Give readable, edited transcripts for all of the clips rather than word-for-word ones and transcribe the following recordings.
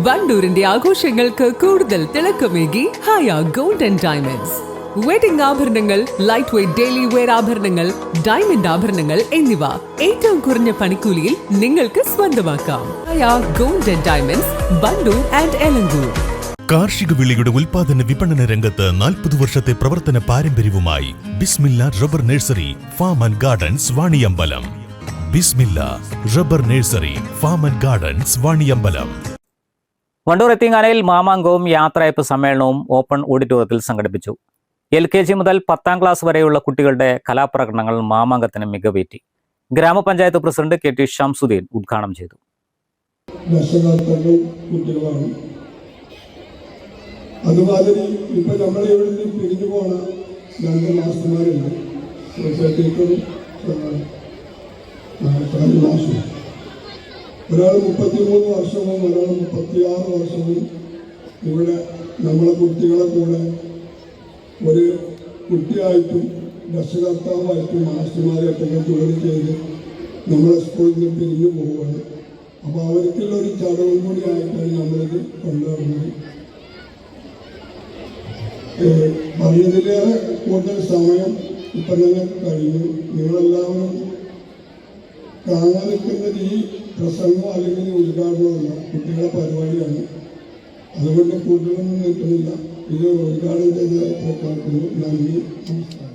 വണ്ടൂരിന്റെ ആഘോഷങ്ങൾക്ക് കൂടുതൽ തിളക്കമേകി Haya gold and diamonds. Wedding ആഭരണങ്ങൾ, ലൈറ്റ് വെയ്റ്റ് ഡെയിലി വെയർ ആഭരണങ്ങൾ, ഡയമണ്ട് ആഭരണങ്ങൾ എന്നിവ ഏറ്റവും കുറഞ്ഞ പണിക്കൂലിയിൽ നിങ്ങൾക്ക് സ്വന്തമാക്കാം. Haya gold and diamonds, Wandoor and Elankur. കാർഷിക വിളയുടെ ഉൽപാദന വിപണന രംഗത്ത് 40 വർഷത്തെ പ്രവർത്തന പാരമ്പര്യവുമായി Bismillah rubber nursery, farm and gardens, Vaniyambalam. Bismillah rubber nursery, farm and gardens, Vaniyambalam. Wandoor എത്തിങ്ങാനയിൽ മാമാങ്കവും യാത്രയപ്പ് സമ്മേളനവും ഓപ്പൺ ഓഡിറ്റോറിയത്തിൽ സംഘടിപ്പിച്ചു. LKG മുതൽ 10ാം ക്ലാസ് വരെയുള്ള കുട്ടികളുടെ കലാപ്രകടനങ്ങൾ മാമാങ്കത്തിന് മികവേറ്റി. ഗ്രാമപഞ്ചായത്ത് പ്രസിഡന്റ് KT ഷംസുദ്ദീൻ ഉദ്ഘാടനം ചെയ്തു. അതുമാതിരി ഇപ്പൊ നമ്മളെ ഇവിടെ പിരിഞ്ഞു പോണ 2 മാസ്റ്റർമാരുണ്ട്. ഒരാൾ 33 വർഷവും ഒരാൾ 36 വർഷവും ഇവിടെ നമ്മളെ കുട്ടികളെ കൂടെ ഒരു കുട്ടിയായിട്ടും രക്ഷകർത്താവായിട്ടും മാസ്റ്റർമാരായിട്ടൊക്കെ ജോലി ചെയ്ത് നമ്മളെ സ്കൂളിൽ നിന്ന് പിരിഞ്ഞു പോവുകയാണ്. അപ്പോൾ അവർക്കുള്ള ഒരു ചടവും കൂടി ആയിട്ടാണ് നമ്മളിത് കൊണ്ടുവരുന്നത്. പറഞ്ഞതിലേറെ കൂടുതൽ സമയം ഇപ്പം തന്നെ കഴിഞ്ഞു. നിങ്ങളെല്ലാവരും കാണാൻ നിൽക്കുന്നത് ഈ പ്രസംഗം അല്ലെങ്കിൽ ഉദ്ഘാടനമല്ല, കുട്ടികളുടെ പരിപാടിയാണ്. അതുകൊണ്ട് കൂടുതലൊന്നും നിൽക്കുന്നില്ല. ഇത് ഉദ്ഘാടനം ചെയ്ത നന്ദി, നമസ്കാരം.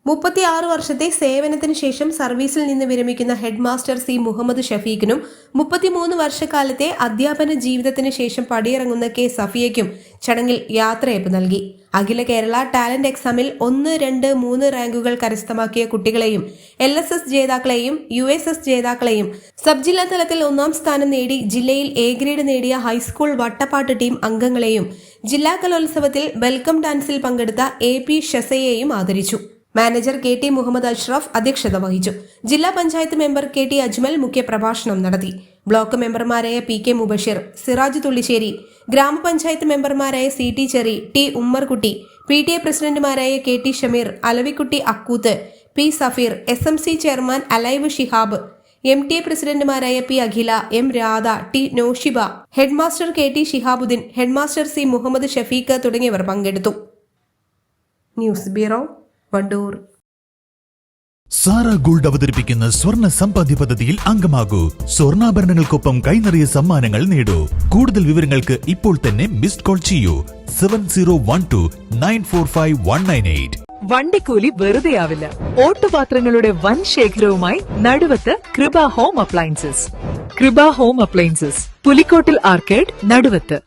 36 വർഷത്തെ സേവനത്തിന് ശേഷം സർവീസിൽ നിന്ന് വിരമിക്കുന്ന ഹെഡ് മാസ്റ്റർ C. മുഹമ്മദ് ഷഫീഖിനും 33 വർഷക്കാലത്തെ അധ്യാപന ജീവിതത്തിന് ശേഷം പടിയിറങ്ങുന്ന K. സഫിയയ്ക്കും ചടങ്ങിൽ യാത്രയപ്പ് നൽകി. അഖില കേരള ടാലന്റ് എക്സാമിൽ 1, 2, 3 റാങ്കുകൾ കരസ്ഥമാക്കിയ കുട്ടികളെയും LSS ജേതാക്കളെയും USS ജേതാക്കളെയും സബ് ജില്ലാ തലത്തിൽ 1ാം സ്ഥാനം നേടി ജില്ലയിൽ A ഗ്രേഡ് നേടിയ ഹൈസ്കൂൾ വട്ടപ്പാട്ട് ടീം അംഗങ്ങളെയും ജില്ലാ കലോത്സവത്തിൽ വെൽക്കം ഡാൻസിൽ പങ്കെടുത്ത AP ഷസയെയും ആദരിച്ചു. മാനേജർ KT മുഹമ്മദ് അഷ്റഫ് അധ്യക്ഷത വഹിച്ചു. ജില്ലാ പഞ്ചായത്ത് മെമ്പർ KT അജ്മൽ മുഖ്യപ്രഭാഷണം നടത്തി. ബ്ലോക്ക് മെമ്പർമാരായ PK മുബഷിർ, സിറാജ് തുള്ളിശ്ശേരി, ഗ്രാമപഞ്ചായത്ത് മെമ്പർമാരായ CT Cherry, T. Ummerkutty, PTA പ്രസിഡന്റുമാരായ KT ഷമീർ, അലവിക്കുട്ടി അക്കൂത്ത്, P. സഫീർ, SMC ചെയർമാൻ അലൈവ് ഷിഹാബ്, MTA പ്രസിഡന്റുമാരായ P. Akhila, M. Radha, T. Noshiba, headmaster KT Shihabuddin, headmaster C. Muhammad Shafeeq തുടങ്ങിയവർ പങ്കെടുത്തു. News bureau, Wandoor. Sara gold അവതരിപ്പിക്കുന്ന സ്വർണ്ണ സമ്പാദ്യ പദ്ധതിയിൽ അംഗമാകൂ. സ്വർണ്ണാഭരണങ്ങൾക്കൊപ്പം കൈനിറിയ സമ്മാനങ്ങൾ നേടൂ. കൂടുതൽ വിവരങ്ങൾക്ക് ഇപ്പോൾ തന്നെ മിസ്ഡ് കോൾ ചെയ്യൂ 7012945198. വണ്ടിക്കൂലി വെറുതെയാവില്ല. ഓട്ടുപാത്രങ്ങളുടെ വൻ ശേഖരവുമായി നടുവത്ത് കൃപ ഹോം അപ്ലയൻസസ്. കൃപ ഹോം അപ്ലയൻസസ്, പുലിക്കോട്ടിൽ ആർക്കേഡ്, നടുവത്ത്.